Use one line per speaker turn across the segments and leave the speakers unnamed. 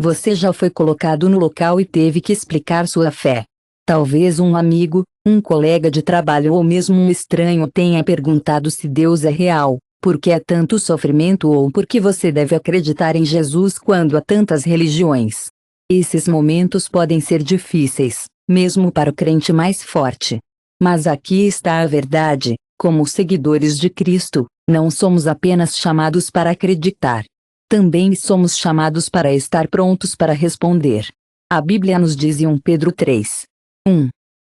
Você já foi colocado no local e teve que explicar sua fé. Talvez um amigo, um colega de trabalho ou mesmo um estranho tenha perguntado se Deus é real, por que há tanto sofrimento ou por que você deve acreditar em Jesus quando há tantas religiões. Esses momentos podem ser difíceis, mesmo para o crente mais forte. Mas aqui está a verdade: como seguidores de Cristo, não somos apenas chamados para acreditar. Também somos chamados para estar prontos para responder. A Bíblia nos diz em 1 Pedro 3.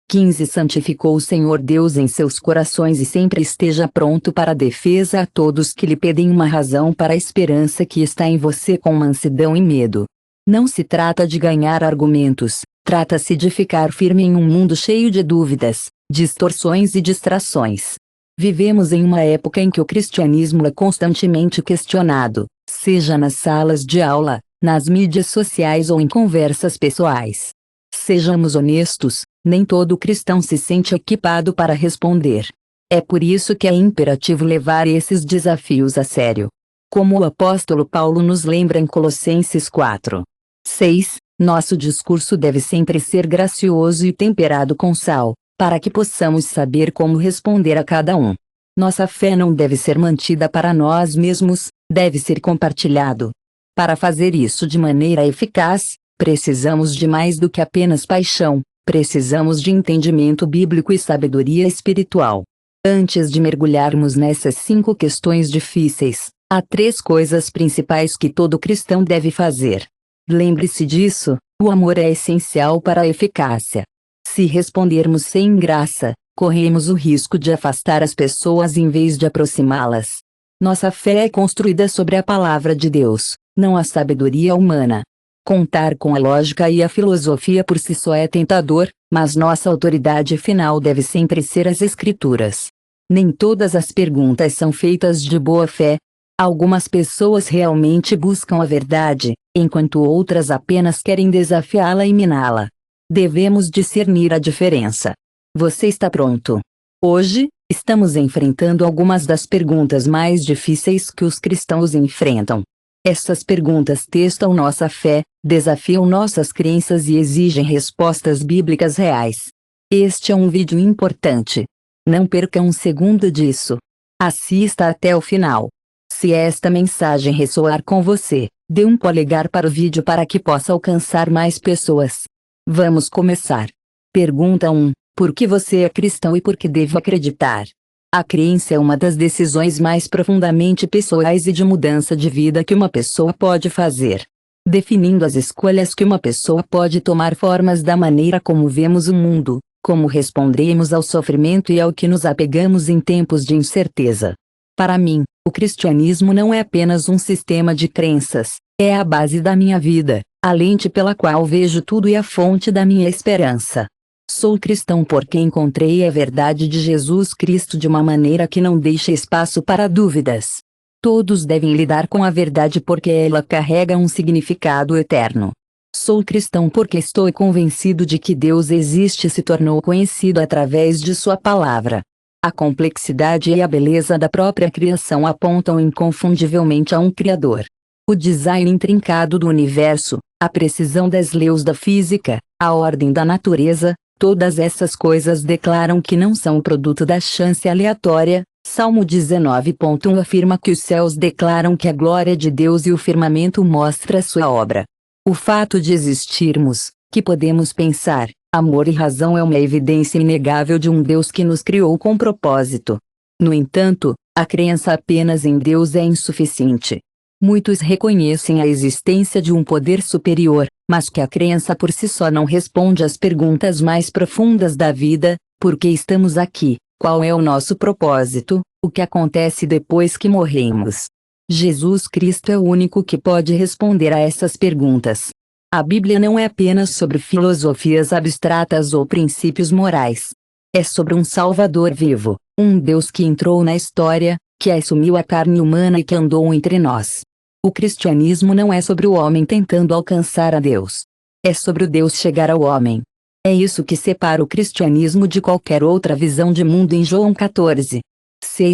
15 Santificou o Senhor Deus em seus corações e sempre esteja pronto para a defesa a todos que lhe pedem uma razão para a esperança que está em você com mansidão e medo. Não se trata de ganhar argumentos, trata-se de ficar firme em um mundo cheio de dúvidas, distorções e distrações. Vivemos em uma época em que o cristianismo é constantemente questionado, seja nas salas de aula, nas mídias sociais ou em conversas pessoais. Sejamos honestos, nem todo cristão se sente equipado para responder. É por isso que é imperativo levar esses desafios a sério. Como o apóstolo Paulo nos lembra em Colossenses 4:6, nosso discurso deve sempre ser gracioso e temperado com sal, para que possamos saber como responder a cada um. Nossa fé não deve ser mantida para nós mesmos, deve ser compartilhado. Para fazer isso de maneira eficaz, precisamos de mais do que apenas paixão, precisamos de entendimento bíblico e sabedoria espiritual. Antes de mergulharmos nessas 5 questões difíceis, há 3 coisas principais que todo cristão deve fazer. Lembre-se disso: o amor é essencial para a eficácia. Se respondermos sem graça, corremos o risco de afastar as pessoas em vez de aproximá-las. Nossa fé é construída sobre a palavra de Deus, não a sabedoria humana. Contar com a lógica e a filosofia por si só é tentador, mas nossa autoridade final deve sempre ser as Escrituras. Nem todas as perguntas são feitas de boa fé. Algumas pessoas realmente buscam a verdade, enquanto outras apenas querem desafiá-la e miná-la. Devemos discernir a diferença. Você está pronto? Hoje, estamos enfrentando algumas das perguntas mais difíceis que os cristãos enfrentam. Essas perguntas testam nossa fé, desafiam nossas crenças e exigem respostas bíblicas reais. Este é um vídeo importante. Não perca um segundo disso. Assista até o final. Se esta mensagem ressoar com você, dê um polegar para o vídeo para que possa alcançar mais pessoas. Vamos começar. Pergunta 1. Por que você é cristão e por que devo acreditar? A crença é uma das decisões mais profundamente pessoais e de mudança de vida que uma pessoa pode fazer. Definindo as escolhas que uma pessoa pode tomar formas da maneira como vemos o mundo, como respondemos ao sofrimento e ao que nos apegamos em tempos de incerteza. Para mim, o cristianismo não é apenas um sistema de crenças, é a base da minha vida, a lente pela qual vejo tudo e a fonte da minha esperança. Sou cristão porque encontrei a verdade de Jesus Cristo de uma maneira que não deixa espaço para dúvidas. Todos devem lidar com a verdade porque ela carrega um significado eterno. Sou cristão porque estou convencido de que Deus existe e se tornou conhecido através de sua palavra. A complexidade e a beleza da própria criação apontam inconfundivelmente a um Criador. O design intrincado do universo, a precisão das leis da física, a ordem da natureza, todas essas coisas declaram que não são o produto da chance aleatória. Salmo 19.1 afirma que os céus declaram que a glória de Deus e o firmamento mostra sua obra. O fato de existirmos, que podemos pensar, amor e razão é uma evidência inegável de um Deus que nos criou com propósito. No entanto, a crença apenas em Deus é insuficiente. Muitos reconhecem a existência de um poder superior, mas que a crença por si só não responde às perguntas mais profundas da vida: por que estamos aqui? Qual é o nosso propósito? O que acontece depois que morremos? Jesus Cristo é o único que pode responder a essas perguntas. A Bíblia não é apenas sobre filosofias abstratas ou princípios morais. É sobre um Salvador vivo, um Deus que entrou na história, que assumiu a carne humana e que andou entre nós. O cristianismo não é sobre o homem tentando alcançar a Deus. É sobre o Deus chegar ao homem. É isso que separa o cristianismo de qualquer outra visão de mundo em João 14:6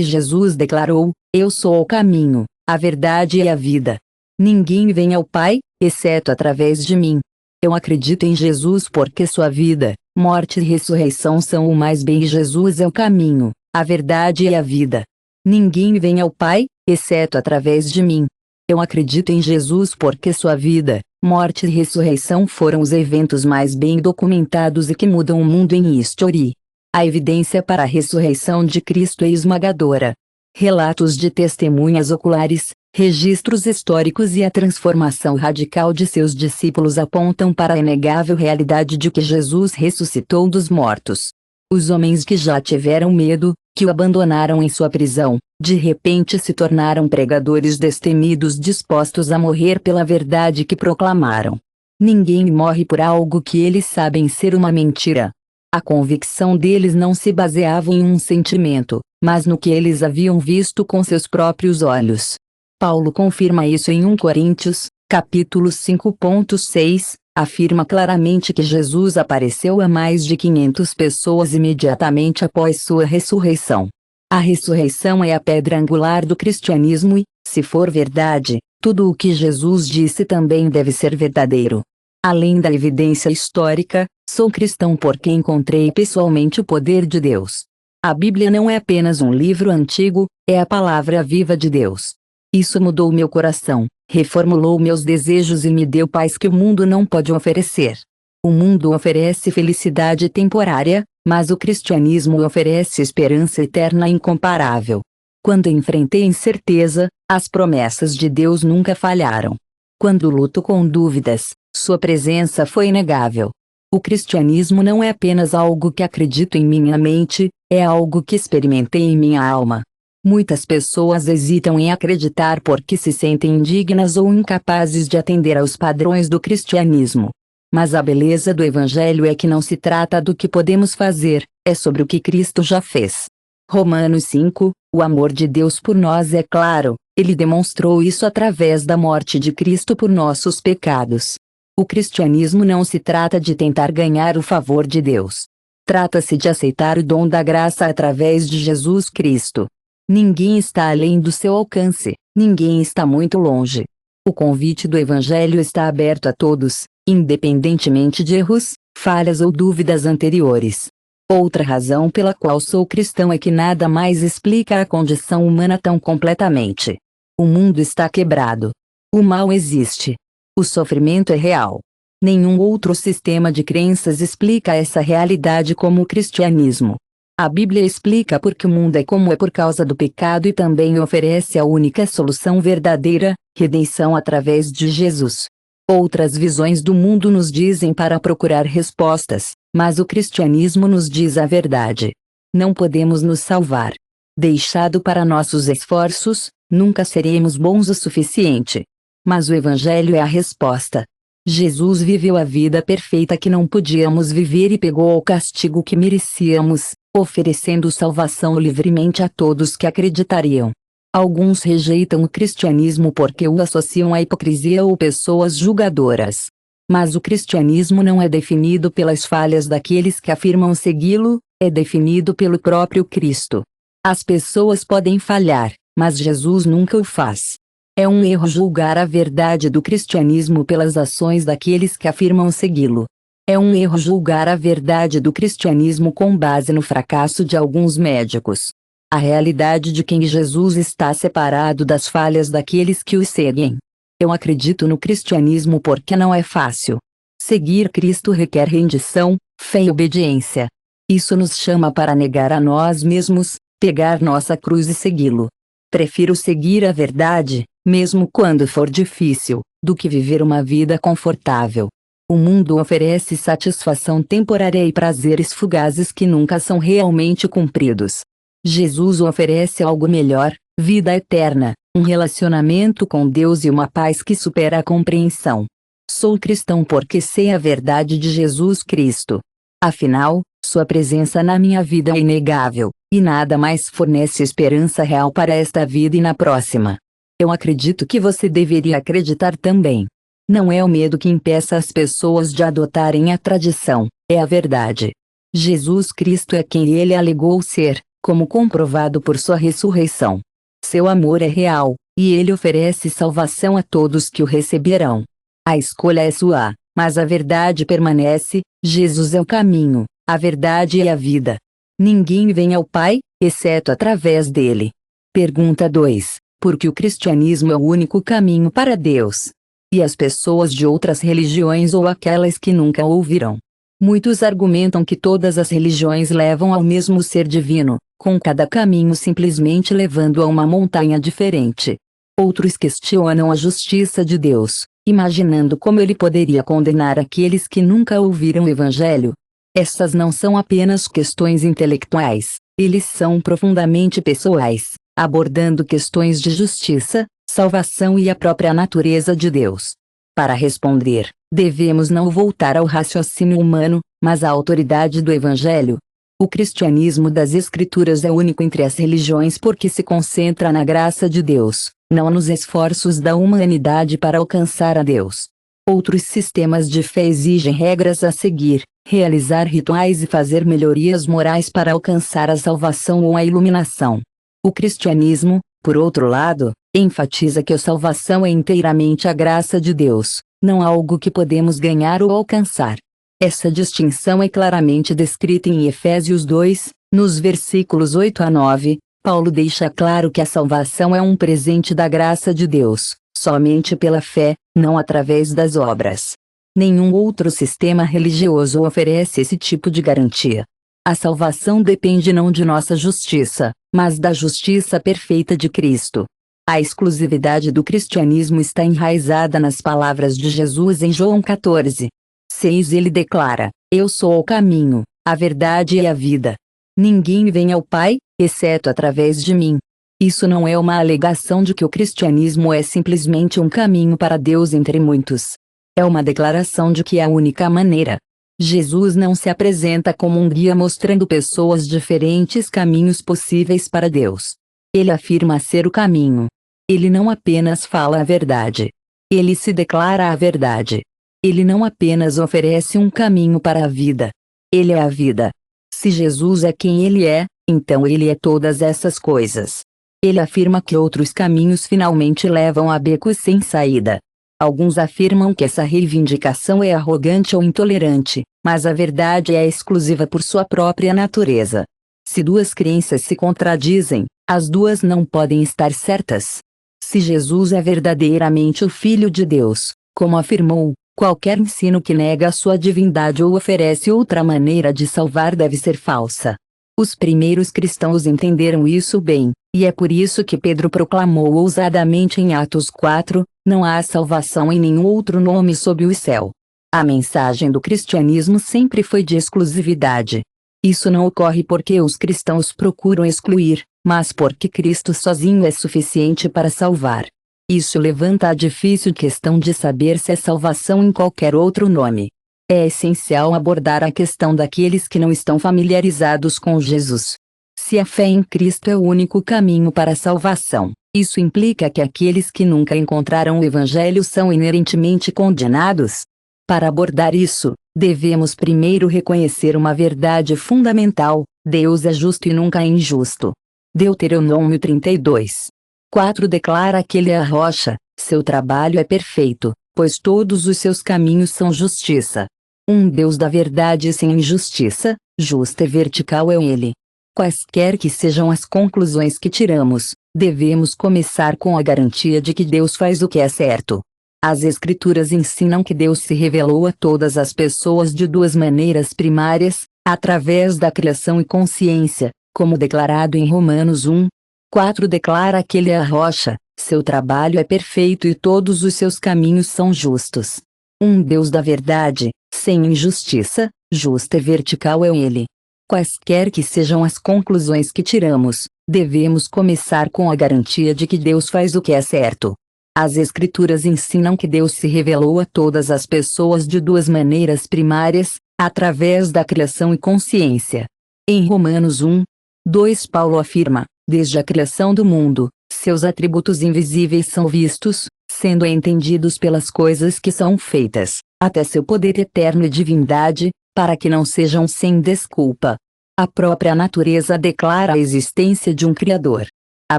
Jesus declarou: Eu sou o caminho, a verdade e a vida. Ninguém vem ao Pai, exceto através de mim. Eu acredito em Jesus porque sua vida, morte e ressurreição são o mais bem e Jesus é o caminho, a verdade e a vida. Ninguém vem ao Pai, exceto através de mim. Eu acredito em Jesus porque sua vida, morte e ressurreição foram os eventos mais bem documentados e que mudam o mundo em history. A evidência para a ressurreição de Cristo é esmagadora. Relatos de testemunhas oculares, registros históricos e a transformação radical de seus discípulos apontam para a inegável realidade de que Jesus ressuscitou dos mortos. Os homens que já tiveram medo, que o abandonaram em sua prisão, de repente se tornaram pregadores destemidos dispostos a morrer pela verdade que proclamaram. Ninguém morre por algo que eles sabem ser uma mentira. A convicção deles não se baseava em um sentimento, mas no que eles haviam visto com seus próprios olhos. Paulo confirma isso em 1 Coríntios, capítulo 5.6, afirma claramente que Jesus apareceu a mais de 500 pessoas imediatamente após sua ressurreição. A ressurreição é a pedra angular do cristianismo e, se for verdade, tudo o que Jesus disse também deve ser verdadeiro. Além da evidência histórica, sou cristão porque encontrei pessoalmente o poder de Deus. A Bíblia não é apenas um livro antigo, é a palavra viva de Deus. Isso mudou meu coração, reformulou meus desejos e me deu paz que o mundo não pode oferecer. O mundo oferece felicidade temporária, mas o cristianismo oferece esperança eterna incomparável. Quando enfrentei incerteza, as promessas de Deus nunca falharam. Quando luto com dúvidas, sua presença foi inegável. O cristianismo não é apenas algo que acredito em minha mente, é algo que experimentei em minha alma. Muitas pessoas hesitam em acreditar porque se sentem indignas ou incapazes de atender aos padrões do cristianismo. Mas a beleza do Evangelho é que não se trata do que podemos fazer, é sobre o que Cristo já fez. Romanos 5, o amor de Deus por nós é claro, ele demonstrou isso através da morte de Cristo por nossos pecados. O cristianismo não se trata de tentar ganhar o favor de Deus. Trata-se de aceitar o dom da graça através de Jesus Cristo. Ninguém está além do seu alcance, ninguém está muito longe. O convite do Evangelho está aberto a todos, independentemente de erros, falhas ou dúvidas anteriores. Outra razão pela qual sou cristão é que nada mais explica a condição humana tão completamente. O mundo está quebrado. O mal existe. O sofrimento é real. Nenhum outro sistema de crenças explica essa realidade como o cristianismo. A Bíblia explica por que o mundo é como é por causa do pecado e também oferece a única solução verdadeira, redenção através de Jesus. Outras visões do mundo nos dizem para procurar respostas, mas o cristianismo nos diz a verdade. Não podemos nos salvar. Deixado para nossos esforços, nunca seremos bons o suficiente. Mas o Evangelho é a resposta. Jesus viveu a vida perfeita que não podíamos viver e pegou o castigo que merecíamos, oferecendo salvação livremente a todos que acreditariam. Alguns rejeitam o cristianismo porque o associam à hipocrisia ou pessoas julgadoras. Mas o cristianismo não é definido pelas falhas daqueles que afirmam segui-lo, é definido pelo próprio Cristo. As pessoas podem falhar, mas Jesus nunca o faz. É um erro julgar a verdade do cristianismo pelas ações daqueles que afirmam segui-lo. É um erro julgar a verdade do cristianismo com base no fracasso de alguns médicos. A realidade de quem Jesus está separado das falhas daqueles que o seguem. Eu acredito no cristianismo porque não é fácil. Seguir Cristo requer rendição, fé e obediência. Isso nos chama para negar a nós mesmos, pegar nossa cruz e segui-lo. Prefiro seguir a verdade, mesmo quando for difícil, do que viver uma vida confortável. O mundo oferece satisfação temporária e prazeres fugazes que nunca são realmente cumpridos. Jesus oferece algo melhor, vida eterna, um relacionamento com Deus e uma paz que supera a compreensão. Sou cristão porque sei a verdade de Jesus Cristo. Afinal, sua presença na minha vida é inegável, e nada mais fornece esperança real para esta vida e na próxima. Eu acredito que você deveria acreditar também. Não é o medo que impeça as pessoas de adotarem a tradição, é a verdade. Jesus Cristo é quem ele alegou ser, como comprovado por sua ressurreição. Seu amor é real, e ele oferece salvação a todos que o receberão. A escolha é sua, mas a verdade permanece. Jesus é o caminho, a verdade e a vida. Ninguém vem ao Pai, exceto através dele. Pergunta 2. Por que o cristianismo é o único caminho para Deus? E as pessoas de outras religiões ou aquelas que nunca ouviram? Muitos argumentam que todas as religiões levam ao mesmo ser divino, com cada caminho simplesmente levando a uma montanha diferente. Outros questionam a justiça de Deus, imaginando como ele poderia condenar aqueles que nunca ouviram o Evangelho. Essas não são apenas questões intelectuais, eles são profundamente pessoais, abordando questões de justiça, salvação e a própria natureza de Deus. Para responder, devemos não voltar ao raciocínio humano, mas à autoridade do Evangelho. O cristianismo das Escrituras é único entre as religiões porque se concentra na graça de Deus, não nos esforços da humanidade para alcançar a Deus. Outros sistemas de fé exigem regras a seguir, realizar rituais e fazer melhorias morais para alcançar a salvação ou a iluminação. O cristianismo, por outro lado, enfatiza que a salvação é inteiramente a graça de Deus, não algo que podemos ganhar ou alcançar. Essa distinção é claramente descrita em Efésios 2, nos versículos 8 a 9. Paulo deixa claro que a salvação é um presente da graça de Deus, somente pela fé, não através das obras. Nenhum outro sistema religioso oferece esse tipo de garantia. A salvação depende não de nossa justiça, mas da justiça perfeita de Cristo. A exclusividade do cristianismo está enraizada nas palavras de Jesus em João 14. 6. Ele declara: Eu sou o caminho, a verdade e a vida. Ninguém vem ao Pai, exceto através de mim. Isso não é uma alegação de que o cristianismo é simplesmente um caminho para Deus entre muitos. É uma declaração de que é a única maneira. Jesus não se apresenta como um guia mostrando pessoas diferentes caminhos possíveis para Deus. Ele afirma ser o caminho. Ele não apenas fala a verdade. Ele se declara a verdade. Ele não apenas oferece um caminho para a vida. Ele é a vida. Se Jesus é quem ele é, então ele é todas essas coisas. Ele afirma que outros caminhos finalmente levam a becos sem saída. Alguns afirmam que essa reivindicação é arrogante ou intolerante, mas a verdade é exclusiva por sua própria natureza. Se duas crenças se contradizem, as duas não podem estar certas. Se Jesus é verdadeiramente o Filho de Deus, como afirmou, qualquer ensino que nega a sua divindade ou oferece outra maneira de salvar deve ser falsa. Os primeiros cristãos entenderam isso bem, e é por isso que Pedro proclamou ousadamente em Atos 4, não há salvação em nenhum outro nome sob o céu. A mensagem do cristianismo sempre foi de exclusividade. Isso não ocorre porque os cristãos procuram excluir, mas porque Cristo sozinho é suficiente para salvar. Isso levanta a difícil questão de saber se é salvação em qualquer outro nome. É essencial abordar a questão daqueles que não estão familiarizados com Jesus. Se a fé em Cristo é o único caminho para a salvação, isso implica que aqueles que nunca encontraram o Evangelho são inerentemente condenados? Para abordar isso, devemos primeiro reconhecer uma verdade fundamental: Deus é justo e nunca é injusto. Deuteronômio 32. 4 declara que ele é a rocha, seu trabalho é perfeito, pois todos os seus caminhos são justiça. Um Deus da verdade sem injustiça, justo e vertical é ele. Quaisquer que sejam as conclusões que tiramos, devemos começar com a garantia de que Deus faz o que é certo. As Escrituras ensinam que Deus se revelou a todas as pessoas de duas maneiras primárias, através da criação e consciência, como declarado em Romanos 1. 4 declara que ele é a rocha, seu trabalho é perfeito e todos os seus caminhos são justos. Um Deus da verdade, sem injustiça, justo e vertical é ele. Quaisquer que sejam as conclusões que tiramos, devemos começar com a garantia de que Deus faz o que é certo. As Escrituras ensinam que Deus se revelou a todas as pessoas de duas maneiras primárias, através da criação e consciência. Em Romanos 1, 2 Paulo afirma: desde a criação do mundo, seus atributos invisíveis são vistos, sendo entendidos pelas coisas que são feitas, até seu poder eterno e divindade, para que não sejam sem desculpa. A própria natureza declara a existência de um Criador. A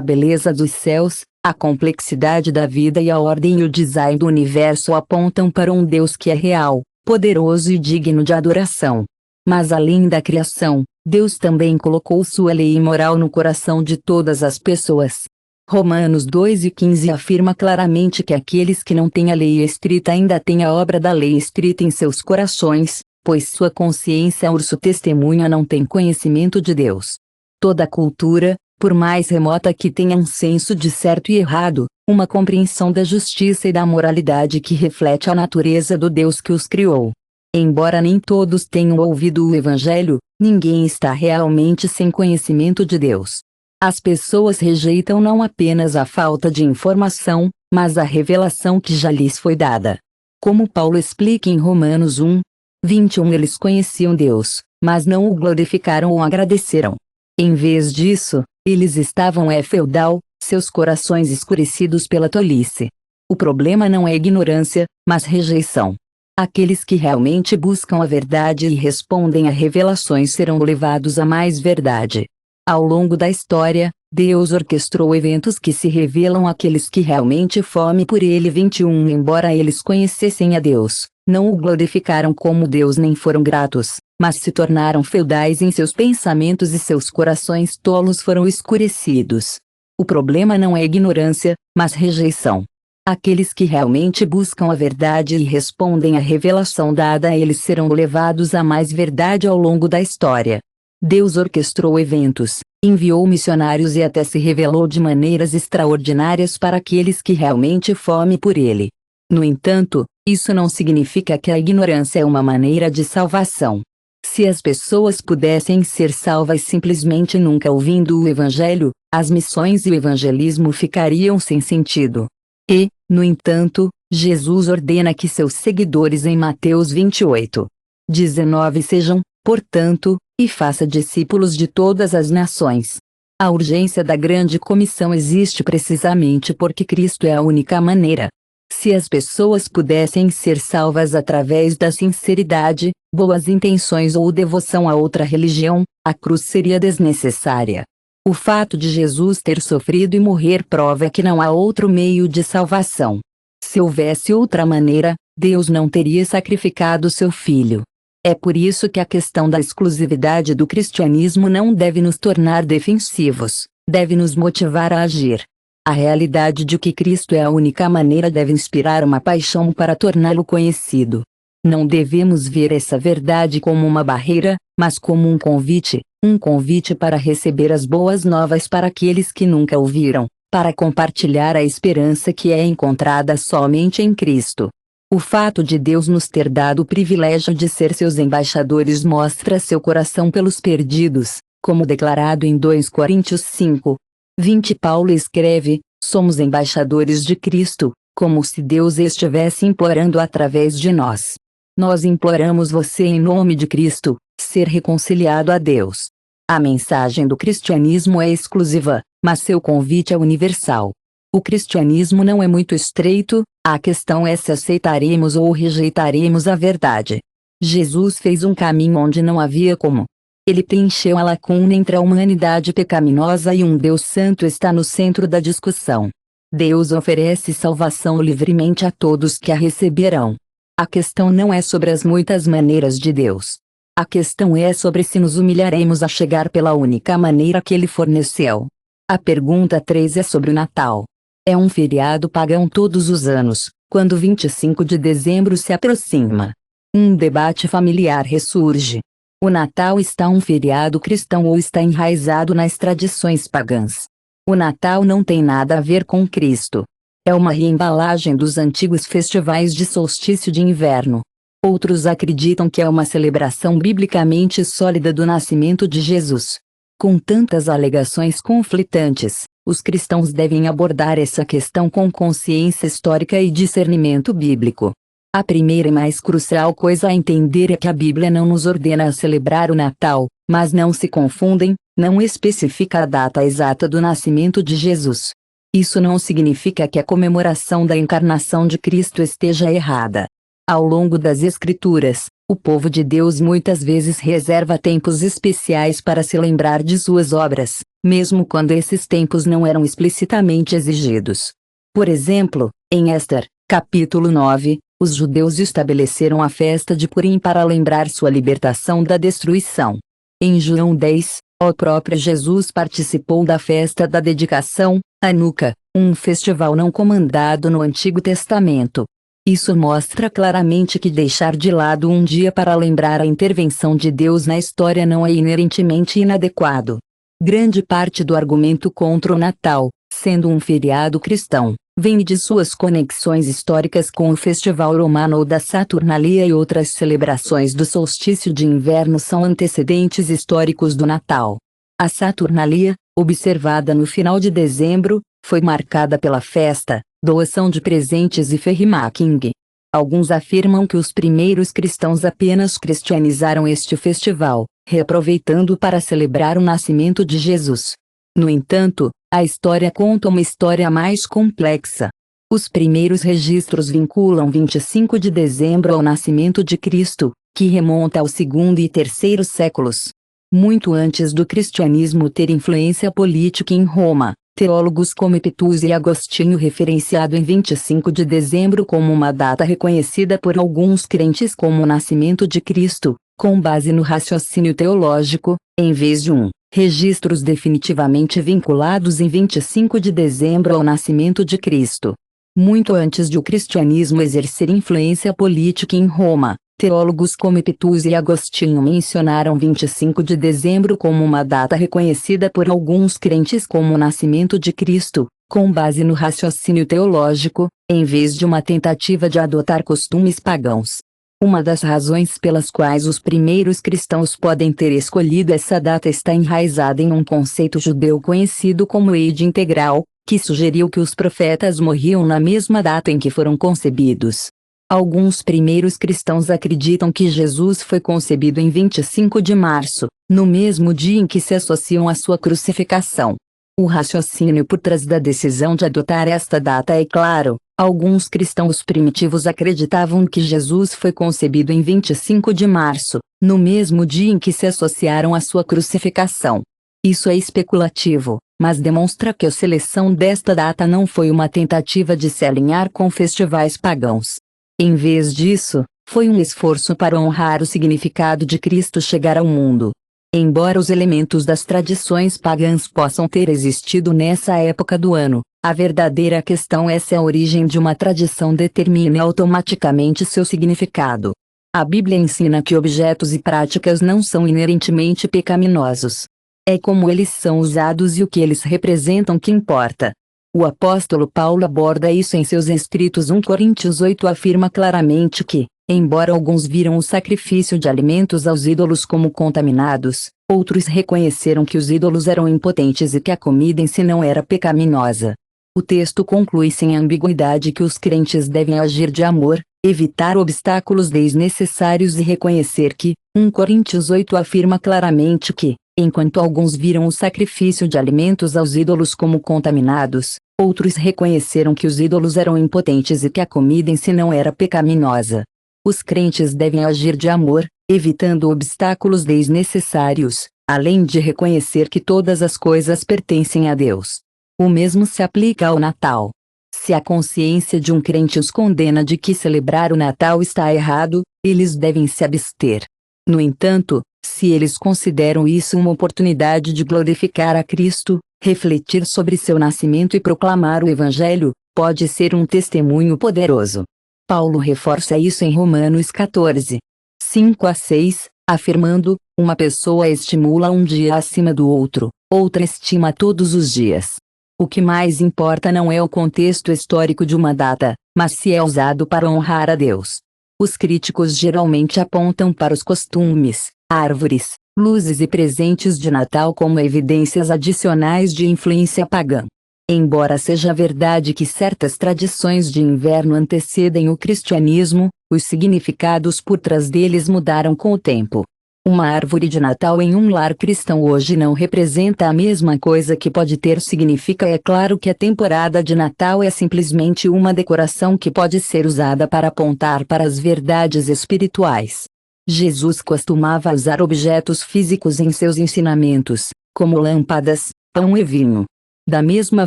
beleza dos céus, A complexidade da vida e a ordem e o design do universo apontam para um Deus que é real, poderoso e digno de adoração. Mas além da criação, Deus também colocou sua lei moral no coração de todas as pessoas. Romanos 2:15 afirma claramente que aqueles que não têm a lei escrita ainda têm a obra da lei escrita em seus corações, pois sua consciência urso testemunha não tem conhecimento de Deus. Toda cultura, por mais remota que tenha um senso de certo e errado, uma compreensão da justiça e da moralidade que reflete a natureza do Deus que os criou. Embora nem todos tenham ouvido o Evangelho, ninguém está realmente sem conhecimento de Deus. As pessoas rejeitam não apenas a falta de informação, mas a revelação que já lhes foi dada. Como Paulo explica em Romanos 1:21, eles conheciam Deus, mas não o glorificaram ou agradeceram. Em vez disso, eles estavam feudal, seus corações escurecidos pela tolice. O problema não é ignorância, mas rejeição. Aqueles que realmente buscam a verdade e respondem a revelações serão levados a mais verdade. Ao longo da história, Deus orquestrou eventos que se revelam àqueles que realmente fome por Ele. 21 Embora eles conhecessem a Deus, não o glorificaram como Deus nem foram gratos, mas se tornaram feudais em seus pensamentos e seus corações tolos foram escurecidos. O problema não é ignorância, mas rejeição. Aqueles que realmente buscam a verdade e respondem à revelação dada a eles serão levados a mais verdade ao longo da história. Deus orquestrou eventos, enviou missionários e até se revelou de maneiras extraordinárias para aqueles que realmente fome por Ele. No entanto, isso não significa que a ignorância é uma maneira de salvação. Se as pessoas pudessem ser salvas simplesmente nunca ouvindo o Evangelho, as missões e o evangelismo ficariam sem sentido. E, no entanto, Jesus ordena que seus seguidores em Mateus 28:19 sejam, portanto, e faça discípulos de todas as nações. A urgência da grande comissão existe precisamente porque Cristo é a única maneira. Se as pessoas pudessem ser salvas através da sinceridade, boas intenções ou devoção a outra religião, a cruz seria desnecessária. O fato de Jesus ter sofrido e morrer prova que não há outro meio de salvação. Se houvesse outra maneira, Deus não teria sacrificado seu Filho. É por isso que a questão da exclusividade do cristianismo não deve nos tornar defensivos, deve nos motivar a agir. A realidade de que Cristo é a única maneira deve inspirar uma paixão para torná-lo conhecido. Não devemos ver essa verdade como uma barreira, mas como um convite para receber as boas novas para aqueles que nunca ouviram, para compartilhar a esperança que é encontrada somente em Cristo. O fato de Deus nos ter dado o privilégio de ser seus embaixadores mostra seu coração pelos perdidos, como declarado em 2 Coríntios 5:20. Paulo escreve: somos embaixadores de Cristo, como se Deus estivesse implorando através de nós. Nós imploramos você em nome de Cristo, ser reconciliado a Deus. A mensagem do cristianismo é exclusiva, mas seu convite é universal. O cristianismo não é muito estreito, a questão é se aceitaremos ou rejeitaremos a verdade. Jesus fez um caminho onde não havia como. Ele preencheu a lacuna entre a humanidade pecaminosa e um Deus santo está no centro da discussão. Deus oferece salvação livremente a todos que a receberão. A questão não é sobre as muitas maneiras de Deus. A questão é sobre se nos humilharemos a chegar pela única maneira que Ele forneceu. A pergunta 3 é sobre o Natal. É um feriado pagão todos os anos, quando 25 de dezembro se aproxima. Um debate familiar ressurge. O Natal está um feriado cristão ou está enraizado nas tradições pagãs? O Natal não tem nada a ver com Cristo. É uma reembalagem dos antigos festivais de solstício de inverno. Outros acreditam que é uma celebração biblicamente sólida do nascimento de Jesus. Com tantas alegações conflitantes, os cristãos devem abordar essa questão com consciência histórica e discernimento bíblico. A primeira e mais crucial coisa a entender é que a Bíblia não nos ordena a celebrar o Natal, mas não se confundem, não especifica a data exata do nascimento de Jesus. Isso não significa que a comemoração da encarnação de Cristo esteja errada. Ao longo das Escrituras, O povo de Deus muitas vezes reserva tempos especiais para se lembrar de suas obras, mesmo quando esses tempos não eram explicitamente exigidos. Por exemplo, em Ester, capítulo 9, os judeus estabeleceram a festa de Purim para lembrar sua libertação da destruição. Em João 10, o próprio Jesus participou da festa da dedicação, Hanuca, um festival não comandado no Antigo Testamento. Isso mostra claramente que deixar de lado um dia para lembrar a intervenção de Deus na história não é inerentemente inadequado. Grande parte do argumento contra o Natal, sendo um feriado cristão, vem de suas conexões históricas com o Festival Romano ou da Saturnalia, e outras celebrações do solstício de inverno são antecedentes históricos do Natal. A Saturnalia, observada no final de dezembro, foi marcada pela festa, doação de presentes e ferrymaking. Alguns afirmam que os primeiros cristãos apenas cristianizaram este festival, reaproveitando para celebrar o nascimento de Jesus. No entanto, a história conta uma história mais complexa. Os primeiros registros vinculam 25 de dezembro ao nascimento de Cristo, que remonta ao segundo e terceiro séculos. Muito antes do cristianismo ter influência política em Roma, teólogos como Epicteto e Agostinho referenciado em 25 de dezembro como uma data reconhecida por alguns crentes como o nascimento de Cristo, com base no raciocínio teológico, em vez de registros definitivamente vinculados em 25 de dezembro ao nascimento de Cristo. Muito antes de o cristianismo exercer influência política em Roma, teólogos como Epicteto e Agostinho mencionaram 25 de dezembro como uma data reconhecida por alguns crentes como o nascimento de Cristo, com base no raciocínio teológico, em vez de uma tentativa de adotar costumes pagãos. Uma das razões pelas quais os primeiros cristãos podem ter escolhido essa data está enraizada em um conceito judeu conhecido como Eid integral, que sugeriu que os profetas morriam na mesma data em que foram concebidos. Alguns primeiros cristãos acreditam que Jesus foi concebido em 25 de março, no mesmo dia em que se associam à sua crucificação. O raciocínio por trás da decisão de adotar esta data é claro. Alguns cristãos primitivos acreditavam que Jesus foi concebido em 25 de março, no mesmo dia em que se associaram à sua crucificação. Isso é especulativo, mas demonstra que a seleção desta data não foi uma tentativa de se alinhar com festivais pagãos. Em vez disso, foi um esforço para honrar o significado de Cristo chegar ao mundo. Embora os elementos das tradições pagãs possam ter existido nessa época do ano, a verdadeira questão é se a origem de uma tradição determina automaticamente seu significado. A Bíblia ensina que objetos e práticas não são inerentemente pecaminosos. É como eles são usados e o que eles representam que importa. O apóstolo Paulo aborda isso em seus escritos. 1 Coríntios 8 afirma claramente que, embora alguns viram o sacrifício de alimentos aos ídolos como contaminados, outros reconheceram que os ídolos eram impotentes e que a comida em si não era pecaminosa. O texto conclui sem ambiguidade que os crentes devem agir de amor, evitar obstáculos desnecessários e reconhecer que, 1 Coríntios 8 afirma claramente que, enquanto alguns viram o sacrifício de alimentos aos ídolos como contaminados, outros reconheceram que os ídolos eram impotentes e que a comida em si não era pecaminosa. Os crentes devem agir de amor, evitando obstáculos desnecessários, além de reconhecer que todas as coisas pertencem a Deus. O mesmo se aplica ao Natal. Se a consciência de um crente os condena de que celebrar o Natal está errado, eles devem se abster. No entanto, se eles consideram isso uma oportunidade de glorificar a Cristo, refletir sobre seu nascimento e proclamar o Evangelho, pode ser um testemunho poderoso. Paulo reforça isso em Romanos 14, 5-6, afirmando: uma pessoa estimula um dia acima do outro, outra estima todos os dias. O que mais importa não é o contexto histórico de uma data, mas se é usado para honrar a Deus. Os críticos geralmente apontam para os costumes, árvores, luzes e presentes de Natal como evidências adicionais de influência pagã. Embora seja verdade que certas tradições de inverno antecedem o cristianismo, os significados por trás deles mudaram com o tempo. Uma árvore de Natal em um lar cristão hoje não representa a mesma coisa que pode ter significa. É claro que a temporada de Natal é simplesmente uma decoração que pode ser usada para apontar para as verdades espirituais. Jesus costumava usar objetos físicos em seus ensinamentos, como lâmpadas, pão e vinho. Da mesma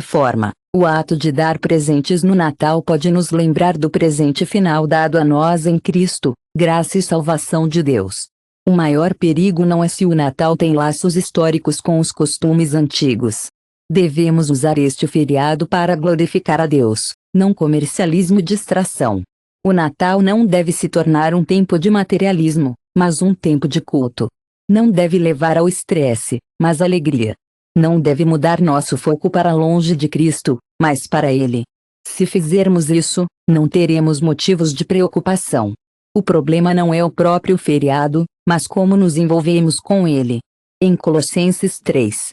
forma, o ato de dar presentes no Natal pode nos lembrar do presente final dado a nós em Cristo, graça e salvação de Deus. O maior perigo não é se o Natal tem laços históricos com os costumes antigos. Devemos usar este feriado para glorificar a Deus, não comercialismo e distração. O Natal não deve se tornar um tempo de materialismo, mas um tempo de culto. Não deve levar ao estresse, mas alegria. Não deve mudar nosso foco para longe de Cristo, mas para Ele. Se fizermos isso, não teremos motivos de preocupação. O problema não é o próprio feriado, mas como nos envolvemos com ele. Em Colossenses 3,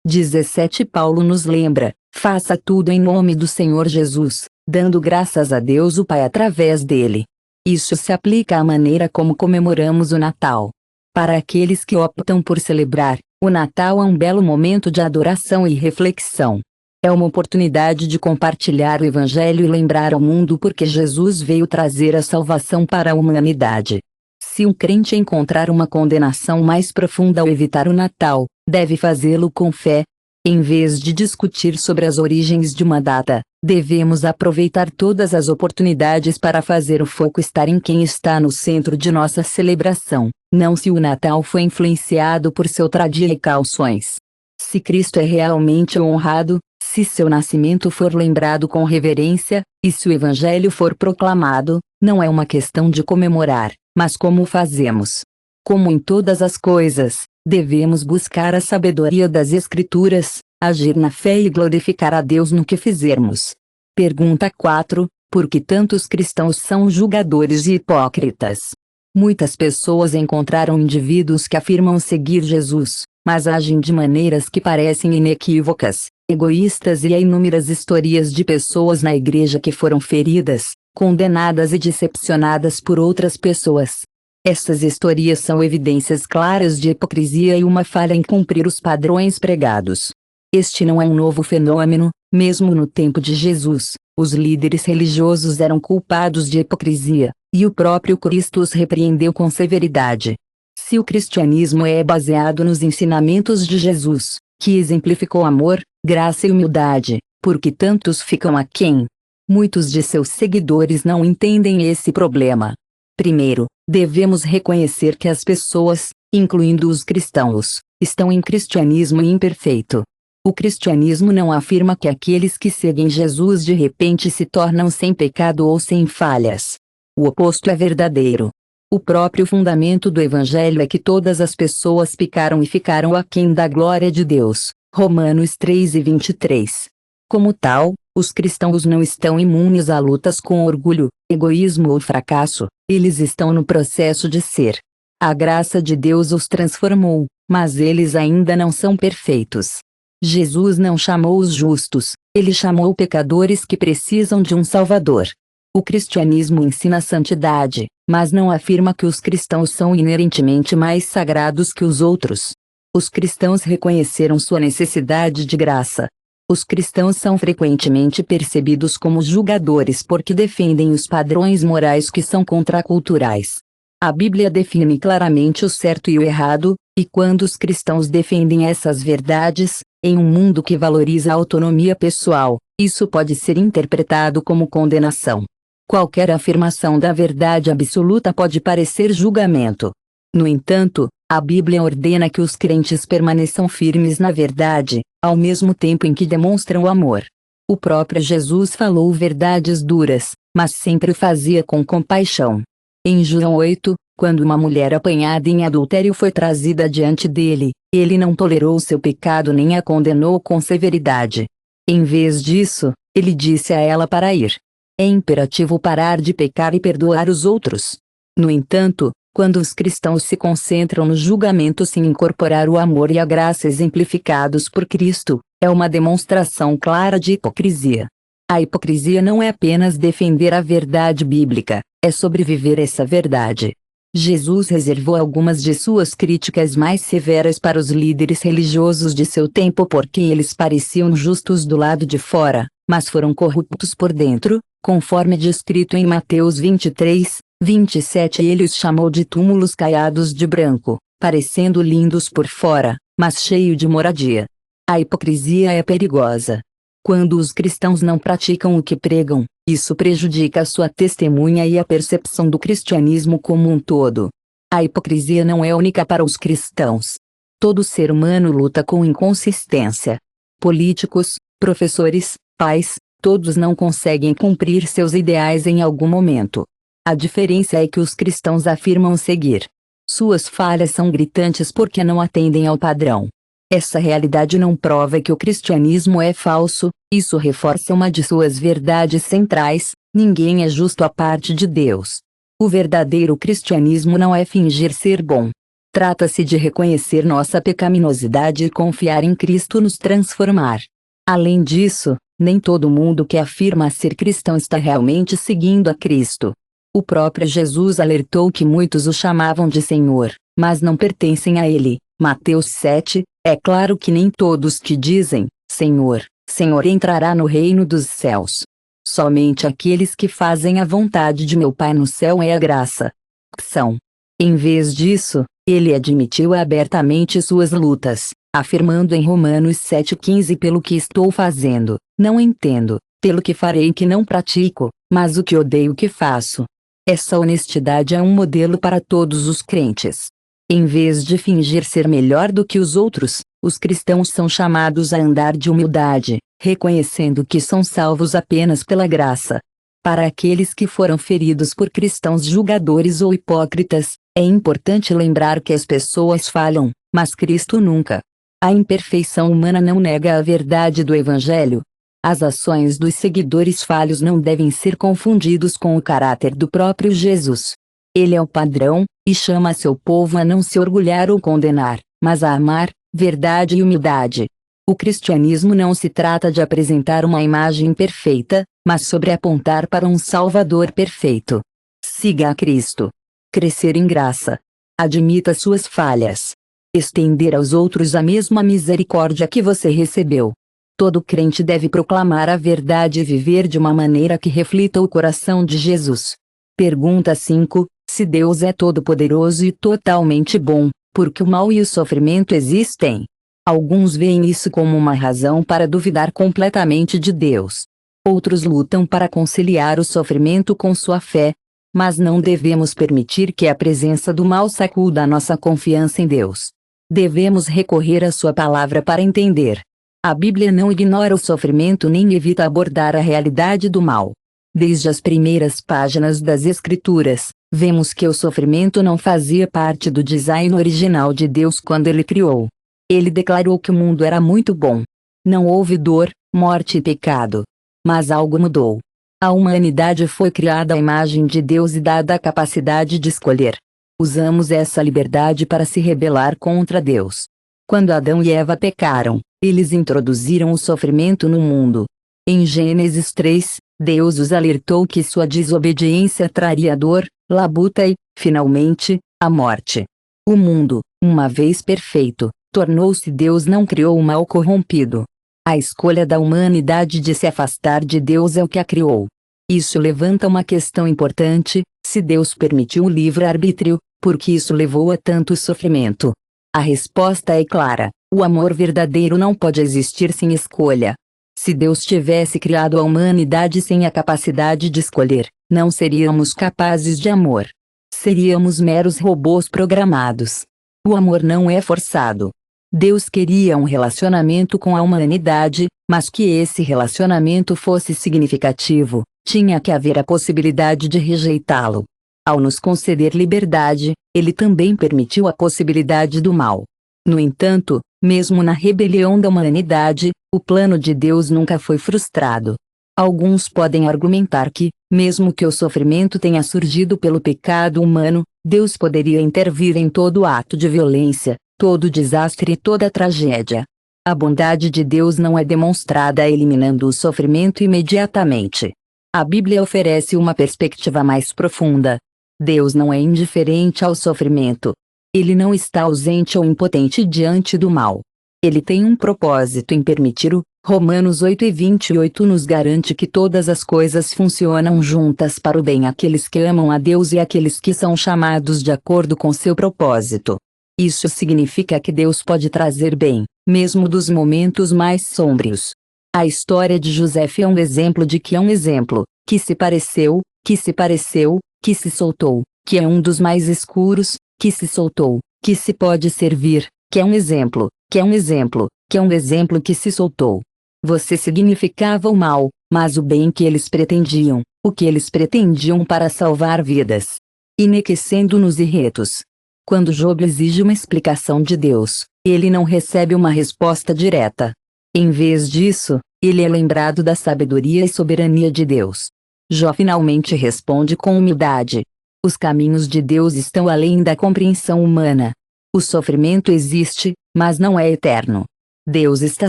17 Paulo nos lembra: faça tudo em nome do Senhor Jesus, dando graças a Deus o Pai através dele. Isso se aplica à maneira como comemoramos o Natal. Para aqueles que optam por celebrar, o Natal é um belo momento de adoração e reflexão. É uma oportunidade de compartilhar o Evangelho e lembrar ao mundo porque Jesus veio trazer a salvação para a humanidade. Se um crente encontrar uma condenação mais profunda ao evitar o Natal, deve fazê-lo com fé. Em vez de discutir sobre as origens de uma data, devemos aproveitar todas as oportunidades para fazer o foco estar em quem está no centro de nossa celebração, não se o Natal foi influenciado por seu tradições. Se Cristo é realmente honrado, se seu nascimento for lembrado com reverência, e se o Evangelho for proclamado, não é uma questão de comemorar, mas como o fazemos. Como em todas as coisas, devemos buscar a sabedoria das Escrituras, agir na fé e glorificar a Deus no que fizermos. Pergunta 4. Por que tantos cristãos são julgadores e hipócritas? Muitas pessoas encontraram indivíduos que afirmam seguir Jesus, mas agem de maneiras que parecem inequívocas, egoístas, e há inúmeras histórias de pessoas na igreja que foram feridas, condenadas e decepcionadas por outras pessoas. Essas histórias são evidências claras de hipocrisia e uma falha em cumprir os padrões pregados. Este não é um novo fenômeno, mesmo no tempo de Jesus, os líderes religiosos eram culpados de hipocrisia, e o próprio Cristo os repreendeu com severidade. Se o cristianismo é baseado nos ensinamentos de Jesus, que exemplificou amor, graça e humildade, por que tantos ficam aquém? Muitos de seus seguidores não entendem esse problema. Primeiro, devemos reconhecer que as pessoas, incluindo os cristãos, estão em cristianismo imperfeito. O cristianismo não afirma que aqueles que seguem Jesus de repente se tornam sem pecado ou sem falhas. O oposto é verdadeiro. O próprio fundamento do Evangelho é que todas as pessoas pecaram e ficaram aquém da glória de Deus. Romanos 3:23. Como tal, os cristãos não estão imunes a lutas com orgulho, egoísmo ou fracasso, eles estão no processo de ser. A graça de Deus os transformou, mas eles ainda não são perfeitos. Jesus não chamou os justos, ele chamou pecadores que precisam de um Salvador. O cristianismo ensina santidade, mas não afirma que os cristãos são inerentemente mais sagrados que os outros. Os cristãos reconheceram sua necessidade de graça. Os cristãos são frequentemente percebidos como julgadores porque defendem os padrões morais que são contraculturais. A Bíblia define claramente o certo e o errado, e quando os cristãos defendem essas verdades, em um mundo que valoriza a autonomia pessoal, isso pode ser interpretado como condenação. Qualquer afirmação da verdade absoluta pode parecer julgamento. No entanto, a Bíblia ordena que os crentes permaneçam firmes na verdade, ao mesmo tempo em que demonstram amor. O próprio Jesus falou verdades duras, mas sempre o fazia com compaixão. Em João 8, quando uma mulher apanhada em adultério foi trazida diante dele, ele não tolerou seu pecado nem a condenou com severidade. Em vez disso, ele disse a ela para ir. É imperativo parar de pecar e perdoar os outros. No entanto, quando os cristãos se concentram no julgamento sem incorporar o amor e a graça exemplificados por Cristo, é uma demonstração clara de hipocrisia. A hipocrisia não é apenas defender a verdade bíblica, é sobreviver essa verdade. Jesus reservou algumas de suas críticas mais severas para os líderes religiosos de seu tempo porque eles pareciam justos do lado de fora, mas foram corruptos por dentro, conforme descrito em Mateus 23, 27 Ele os chamou de túmulos caiados de branco, parecendo lindos por fora, mas cheio de moradia. A hipocrisia é perigosa. Quando os cristãos não praticam o que pregam, isso prejudica a sua testemunha e a percepção do cristianismo como um todo. A hipocrisia não é única para os cristãos. Todo ser humano luta com inconsistência. Políticos, professores, pais, todos não conseguem cumprir seus ideais em algum momento. A diferença é que os cristãos afirmam seguir. Suas falhas são gritantes porque não atendem ao padrão. Essa realidade não prova que o cristianismo é falso, isso reforça uma de suas verdades centrais: ninguém é justo à parte de Deus. O verdadeiro cristianismo não é fingir ser bom. Trata-se de reconhecer nossa pecaminosidade e confiar em Cristo nos transformar. Além disso, nem todo mundo que afirma ser cristão está realmente seguindo a Cristo. O próprio Jesus alertou que muitos o chamavam de Senhor, mas não pertencem a Ele. Mateus 7, é claro que nem todos que dizem, Senhor, Senhor entrará no reino dos céus. Somente aqueles que fazem a vontade de meu Pai no céu é a graça. São. Em vez disso, ele admitiu abertamente suas lutas, afirmando em Romanos 7,15: pelo que estou fazendo, não entendo, pelo que farei que não pratico, mas o que odeio que faço. Essa honestidade é um modelo para todos os crentes. Em vez de fingir ser melhor do que os outros, os cristãos são chamados a andar de humildade, reconhecendo que são salvos apenas pela graça. Para aqueles que foram feridos por cristãos julgadores ou hipócritas, é importante lembrar que as pessoas falham, mas Cristo nunca. A imperfeição humana não nega a verdade do Evangelho. As ações dos seguidores falhos não devem ser confundidos com o caráter do próprio Jesus. Ele é o padrão, e chama seu povo a não se orgulhar ou condenar, mas a amar, verdade e humildade. O cristianismo não se trata de apresentar uma imagem perfeita, mas sobre apontar para um Salvador perfeito. Siga a Cristo. Crescer em graça. Admita suas falhas. Estender aos outros a mesma misericórdia que você recebeu. Todo crente deve proclamar a verdade e viver de uma maneira que reflita o coração de Jesus. Pergunta 5. Se Deus é todo-poderoso e totalmente bom, por que o mal e o sofrimento existem? Alguns veem isso como uma razão para duvidar completamente de Deus. Outros lutam para conciliar o sofrimento com sua fé. Mas não devemos permitir que a presença do mal sacuda a nossa confiança em Deus. Devemos recorrer à sua palavra para entender. A Bíblia não ignora o sofrimento nem evita abordar a realidade do mal. Desde as primeiras páginas das Escrituras, vemos que o sofrimento não fazia parte do design original de Deus quando Ele criou. Ele declarou que o mundo era muito bom. Não houve dor, morte e pecado. Mas algo mudou. A humanidade foi criada à imagem de Deus e dada a capacidade de escolher. Usamos essa liberdade para se rebelar contra Deus. Quando Adão e Eva pecaram, eles introduziram o sofrimento no mundo. Em Gênesis 3, Deus os alertou que sua desobediência traria dor, labuta e, finalmente, a morte. O mundo, uma vez perfeito, tornou-se Deus não criou o mal corrompido. A escolha da humanidade de se afastar de Deus é o que a criou. Isso levanta uma questão importante: se Deus permitiu o livre-arbítrio, por que isso levou a tanto sofrimento? A resposta é clara: o amor verdadeiro não pode existir sem escolha. Se Deus tivesse criado a humanidade sem a capacidade de escolher, não seríamos capazes de amor. Seríamos meros robôs programados. O amor não é forçado. Deus queria um relacionamento com a humanidade, mas que esse relacionamento fosse significativo, tinha que haver a possibilidade de rejeitá-lo. Ao nos conceder liberdade, Ele também permitiu a possibilidade do mal. No entanto, mesmo na rebelião da humanidade, o plano de Deus nunca foi frustrado. Alguns podem argumentar que, mesmo que o sofrimento tenha surgido pelo pecado humano, Deus poderia intervir em todo ato de violência, todo desastre e toda tragédia. A bondade de Deus não é demonstrada eliminando o sofrimento imediatamente. A Bíblia oferece uma perspectiva mais profunda. Deus não é indiferente ao sofrimento. Ele não está ausente ou impotente diante do mal. Ele tem um propósito em permitir-o, Romanos 8:28 nos garante que todas as coisas funcionam juntas para o bem àqueles que amam a Deus e àqueles que são chamados de acordo com seu propósito. Isso significa que Deus pode trazer bem, mesmo dos momentos mais sombrios. A história de José é um exemplo de que é um exemplo, que se pareceu, que se pareceu, que se soltou, que é um dos mais escuros, que se soltou, que se pode servir, que é um exemplo, que é um exemplo, que é um exemplo que se soltou. Você significava o mal, mas o bem que eles pretendiam, o que eles pretendiam para salvar vidas. Enriquecendo-nos e retos. Quando Job exige uma explicação de Deus, ele não recebe uma resposta direta. Em vez disso, ele é lembrado da sabedoria e soberania de Deus. Jó finalmente responde com humildade. Os caminhos de Deus estão além da compreensão humana. O sofrimento existe, mas não é eterno. Deus está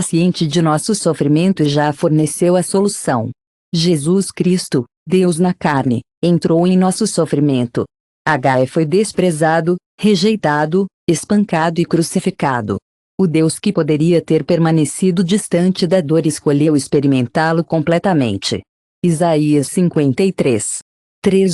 ciente de nosso sofrimento e já forneceu a solução. Jesus Cristo, Deus na carne, entrou em nosso sofrimento. H foi desprezado, rejeitado, espancado e crucificado. O Deus que poderia ter permanecido distante da dor escolheu experimentá-lo completamente. Isaías 53:3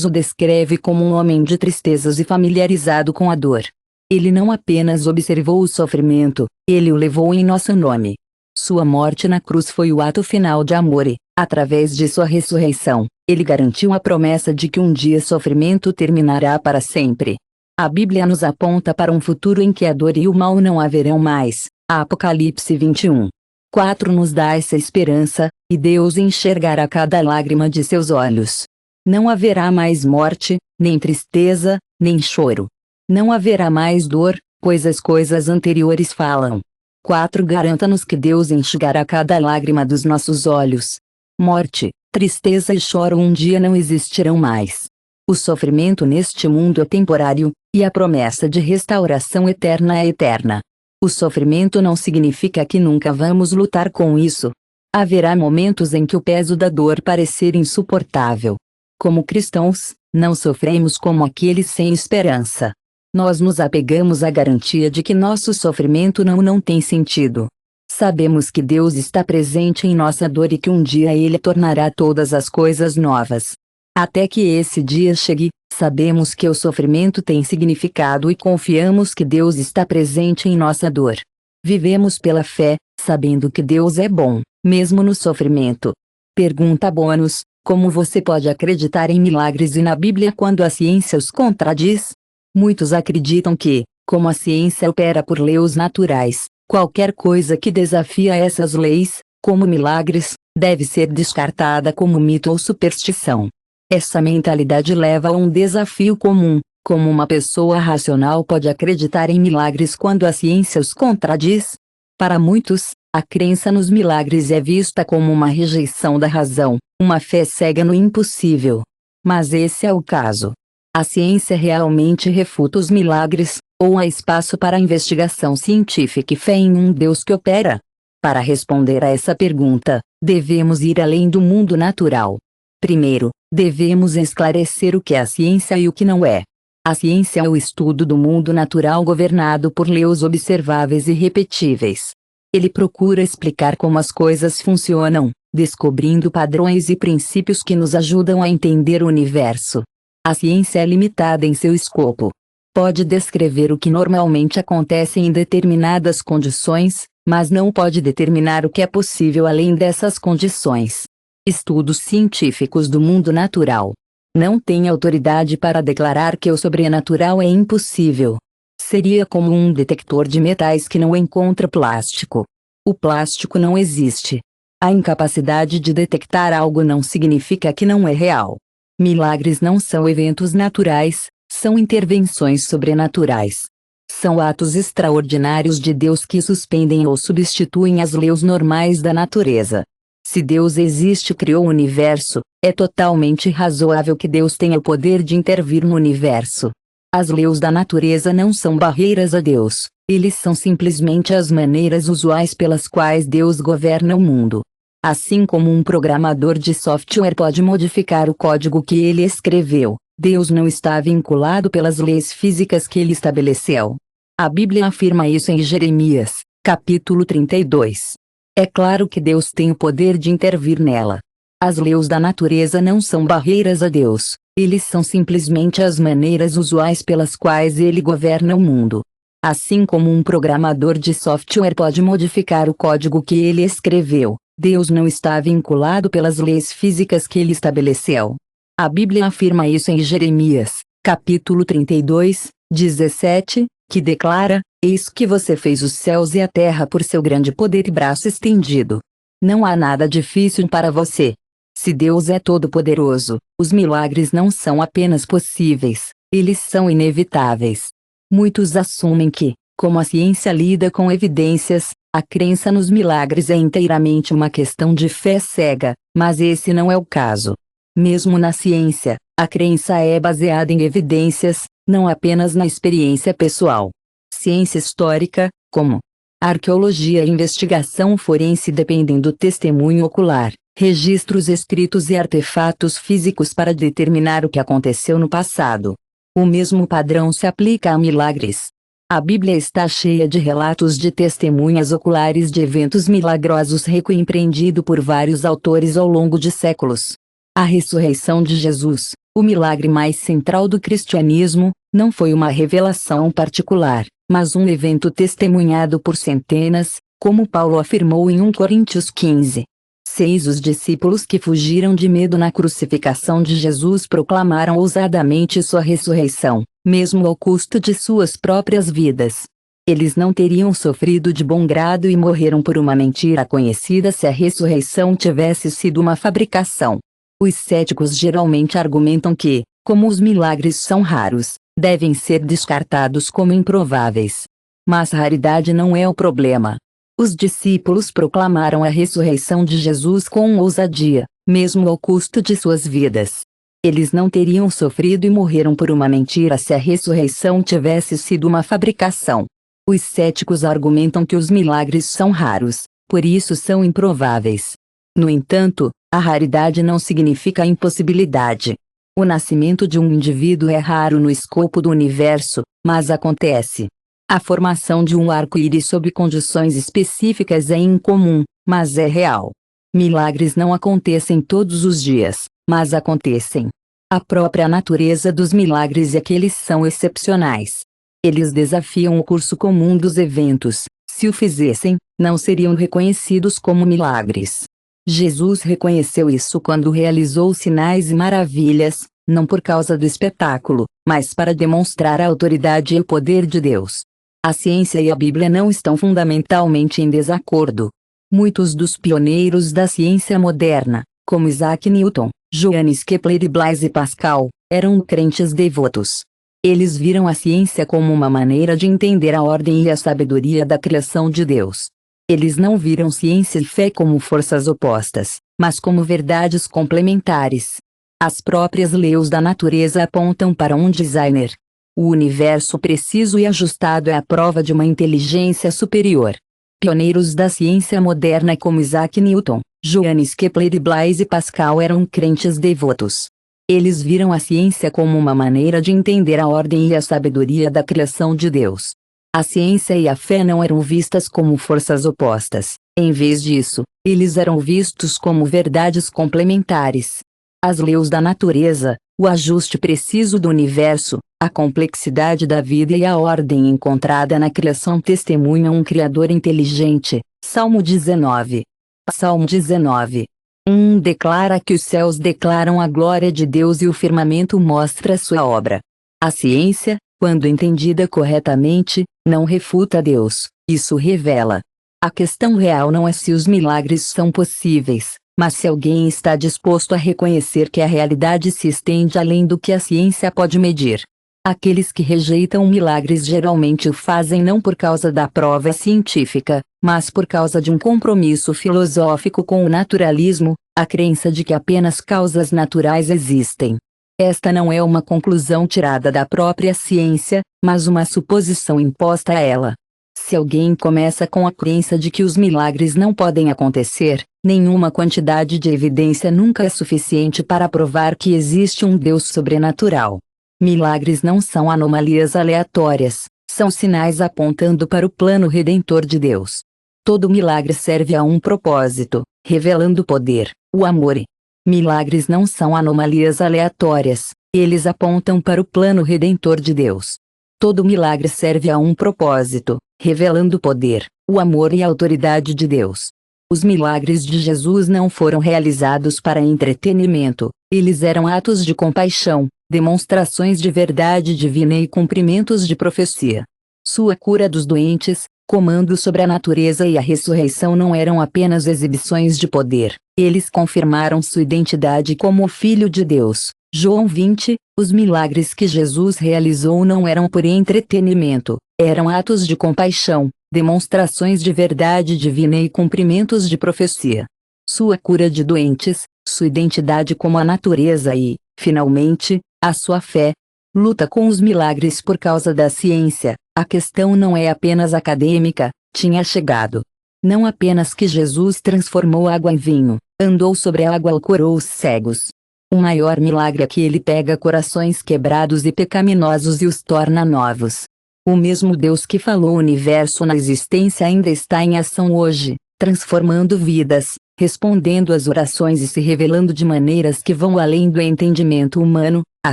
o descreve como um homem de tristezas e familiarizado com a dor. Ele não apenas observou o sofrimento, ele o levou em nosso nome. Sua morte na cruz foi o ato final de amor e, através de sua ressurreição, ele garantiu a promessa de que um dia o sofrimento terminará para sempre. A Bíblia nos aponta para um futuro em que a dor e o mal não haverão mais. Apocalipse 21:4 nos dá essa esperança, e Deus enxergará cada lágrima de seus olhos. Não haverá mais morte, nem tristeza, nem choro. Não haverá mais dor, pois as coisas anteriores falam. 4 Garanta-nos que Deus enxugará cada lágrima dos nossos olhos. Morte, tristeza e choro um dia não existirão mais. O sofrimento neste mundo é temporário, e a promessa de restauração eterna é eterna. O sofrimento não significa que nunca vamos lutar com isso. Haverá momentos em que o peso da dor parecer insuportável. Como cristãos, não sofremos como aqueles sem esperança. Nós nos apegamos à garantia de que nosso sofrimento não tem sentido. Sabemos que Deus está presente em nossa dor e que um dia Ele tornará todas as coisas novas. Até que esse dia chegue, sabemos que o sofrimento tem significado e confiamos que Deus está presente em nossa dor. Vivemos pela fé, sabendo que Deus é bom, mesmo no sofrimento. Pergunta bônus: como você pode acreditar em milagres e na Bíblia quando a ciência os contradiz? Muitos acreditam que, como a ciência opera por leis naturais, qualquer coisa que desafia essas leis, como milagres, deve ser descartada como mito ou superstição. Essa mentalidade leva a um desafio comum: como uma pessoa racional pode acreditar em milagres quando a ciência os contradiz? Para muitos, a crença nos milagres é vista como uma rejeição da razão, uma fé cega no impossível. Mas esse é o caso. A ciência realmente refuta os milagres, ou há espaço para investigação científica e fé em um Deus que opera? Para responder a essa pergunta, devemos ir além do mundo natural. Primeiro, devemos esclarecer o que é a ciência e o que não é. A ciência é o estudo do mundo natural governado por leis observáveis e repetíveis. Ele procura explicar como as coisas funcionam, descobrindo padrões e princípios que nos ajudam a entender o universo. A ciência é limitada em seu escopo. Pode descrever o que normalmente acontece em determinadas condições, mas não pode determinar o que é possível além dessas condições. Estudos científicos do mundo natural não têm autoridade para declarar que o sobrenatural é impossível. Seria como um detector de metais que não encontra plástico. O plástico não existe. A incapacidade de detectar algo não significa que não é real. Milagres não são eventos naturais, são intervenções sobrenaturais. São atos extraordinários de Deus que suspendem ou substituem as leis normais da natureza. Se Deus existe e criou o universo, é totalmente razoável que Deus tenha o poder de intervir no universo. As leis da natureza não são barreiras a Deus, eles são simplesmente as maneiras usuais pelas quais Deus governa o mundo. Assim como um programador de software pode modificar o código que ele escreveu, Deus não está vinculado pelas leis físicas que ele estabeleceu. A Bíblia afirma isso em Jeremias, capítulo 32. É claro que Deus tem o poder de intervir nela. As leis da natureza não são barreiras a Deus, eles são simplesmente as maneiras usuais pelas quais ele governa o mundo. Assim como um programador de software pode modificar o código que ele escreveu, Deus não está vinculado pelas leis físicas que ele estabeleceu. A Bíblia afirma isso em Jeremias, capítulo 32, 17, que declara: Eis que você fez os céus e a terra por seu grande poder e braço estendido. Não há nada difícil para você. Se Deus é todo-poderoso, os milagres não são apenas possíveis, eles são inevitáveis. Muitos assumem que, como a ciência lida com evidências, a crença nos milagres é inteiramente uma questão de fé cega, mas esse não é o caso. Mesmo na ciência, a crença é baseada em evidências, não apenas na experiência pessoal. Ciência histórica, como arqueologia e investigação forense, dependem do testemunho ocular, registros escritos e artefatos físicos para determinar o que aconteceu no passado. O mesmo padrão se aplica a milagres. A Bíblia está cheia de relatos de testemunhas oculares de eventos milagrosos compreendido por vários autores ao longo de séculos. A ressurreição de Jesus, o milagre mais central do cristianismo, não foi uma revelação particular, mas um evento testemunhado por centenas, como Paulo afirmou em 1 Coríntios 15. 6. Os discípulos que fugiram de medo na crucificação de Jesus proclamaram ousadamente sua ressurreição, mesmo ao custo de suas próprias vidas. Eles não teriam sofrido de bom grado e morreram por uma mentira conhecida se a ressurreição tivesse sido uma fabricação. Os céticos geralmente argumentam que, como os milagres são raros, devem ser descartados como improváveis. Mas raridade não é o problema. Os discípulos proclamaram a ressurreição de Jesus com ousadia, mesmo ao custo de suas vidas. Eles não teriam sofrido e morreram por uma mentira se a ressurreição tivesse sido uma fabricação. Os céticos argumentam que os milagres são raros, por isso são improváveis. No entanto, a raridade não significa impossibilidade. O nascimento de um indivíduo é raro no escopo do universo, mas acontece. A formação de um arco-íris sob condições específicas é incomum, mas é real. Milagres não acontecem todos os dias, mas acontecem. A própria natureza dos milagres é que eles são excepcionais. Eles desafiam o curso comum dos eventos. Se o fizessem, não seriam reconhecidos como milagres. Jesus reconheceu isso quando realizou sinais e maravilhas, não por causa do espetáculo, mas para demonstrar a autoridade e o poder de Deus. A ciência e a Bíblia não estão fundamentalmente em desacordo. Muitos dos pioneiros da ciência moderna, como Isaac Newton, Johannes Kepler e Blaise Pascal, eram crentes devotos. Eles viram a ciência como uma maneira de entender a ordem e a sabedoria da criação de Deus. Eles não viram ciência e fé como forças opostas, mas como verdades complementares. As próprias leis da natureza apontam para um designer. O universo preciso e ajustado é a prova de uma inteligência superior. Pioneiros da ciência moderna como Isaac Newton, Johannes Kepler e Blaise Pascal eram crentes devotos. Eles viram a ciência como uma maneira de entender a ordem e a sabedoria da criação de Deus. A ciência e a fé não eram vistas como forças opostas, em vez disso, eles eram vistos como verdades complementares. As leis da natureza, o ajuste preciso do universo, a complexidade da vida e a ordem encontrada na criação testemunham um Criador inteligente. Salmo 19. Salmo 19. 1 declara que os céus declaram a glória de Deus e o firmamento mostra sua obra. A ciência, quando entendida corretamente, não refuta Deus, isso revela. A questão real não é se os milagres são possíveis, mas se alguém está disposto a reconhecer que a realidade se estende além do que a ciência pode medir. Aqueles que rejeitam milagres geralmente o fazem não por causa da prova científica, mas por causa de um compromisso filosófico com o naturalismo, a crença de que apenas causas naturais existem. Esta não é uma conclusão tirada da própria ciência, mas uma suposição imposta a ela. Se alguém começa com a crença de que os milagres não podem acontecer, nenhuma quantidade de evidência nunca é suficiente para provar que existe um Deus sobrenatural. Milagres não são anomalias aleatórias, são sinais apontando para o plano redentor de Deus. Todo milagre serve a um propósito, revelando o poder, o amor. Milagres não são anomalias aleatórias, eles apontam para o plano redentor de Deus. Todo milagre serve a um propósito, revelando o poder, o amor e a autoridade de Deus. Os milagres de Jesus não foram realizados para entretenimento, eles eram atos de compaixão, demonstrações de verdade divina e cumprimentos de profecia. Sua cura dos doentes, comando sobre a natureza e a ressurreição não eram apenas exibições de poder, eles confirmaram sua identidade como o Filho de Deus. João 20, os milagres que Jesus realizou não eram por entretenimento, eram atos de compaixão, demonstrações de verdade divina e cumprimentos de profecia. Sua cura de doentes, sua identidade como a natureza e, finalmente, a sua fé. Luta com os milagres por causa da ciência. A questão não é apenas acadêmica, tinha chegado. Não apenas que Jesus transformou água em vinho, andou sobre a água ou curou os cegos. O maior milagre é que ele pega corações quebrados e pecaminosos e os torna novos. O mesmo Deus que falou o universo na existência ainda está em ação hoje, transformando vidas, respondendo às orações e se revelando de maneiras que vão além do entendimento humano. A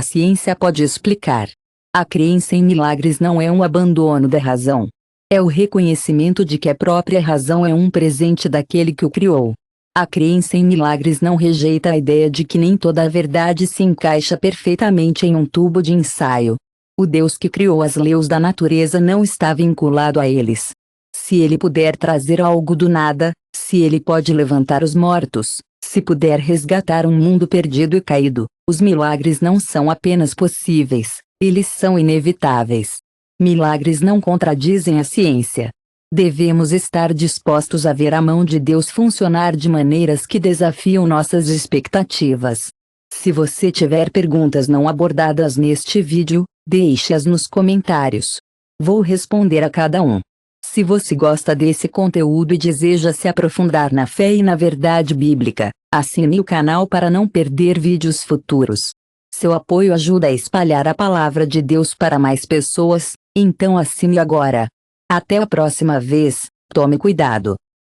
ciência pode explicar. A crença em milagres não é um abandono da razão. É o reconhecimento de que a própria razão é um presente daquele que o criou. A crença em milagres não rejeita a ideia de que nem toda a verdade se encaixa perfeitamente em um tubo de ensaio. O Deus que criou as leis da natureza não está vinculado a eles. Se ele puder trazer algo do nada, se ele pode levantar os mortos, se puder resgatar um mundo perdido e caído, os milagres não são apenas possíveis, eles são inevitáveis. Milagres não contradizem a ciência. Devemos estar dispostos a ver a mão de Deus funcionar de maneiras que desafiam nossas expectativas. Se você tiver perguntas não abordadas neste vídeo, deixe-as nos comentários. Vou responder a cada um. Se você gosta desse conteúdo e deseja se aprofundar na fé e na verdade bíblica, assine o canal para não perder vídeos futuros. Seu apoio ajuda a espalhar a palavra de Deus para mais pessoas, então assine agora. Até a próxima vez, tome cuidado.